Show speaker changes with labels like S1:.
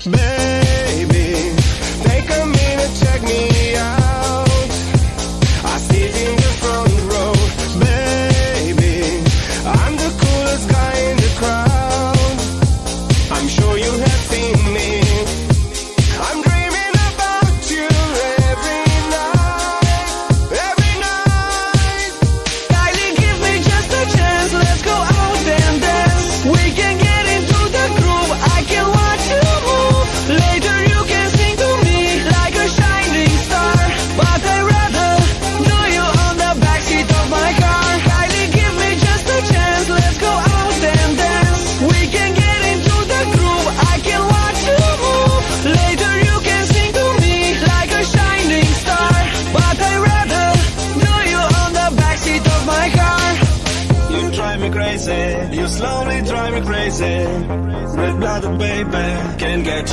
S1: Baby, take a minute, check me out. I sit in the front row. Baby, I'm the coolest guy in the crowd. I'm sure you have seen me. I'm dreaming about you every night, every night.
S2: Kylie, give me just a chance, let's go out and dance. We can get into the groove, I can watch you move. Later you can sing to me like a shining star, but I'd rather know you on the backseat of my car. Kylie, give me just a chance, let's go out and dance. We can get into the groove, I can watch you move. Later you can sing to me like a shining star, but I'd rather know you on the backseat of my car.
S3: You drive me crazy, you slowly drive me crazy. Red-blooded baby, can't get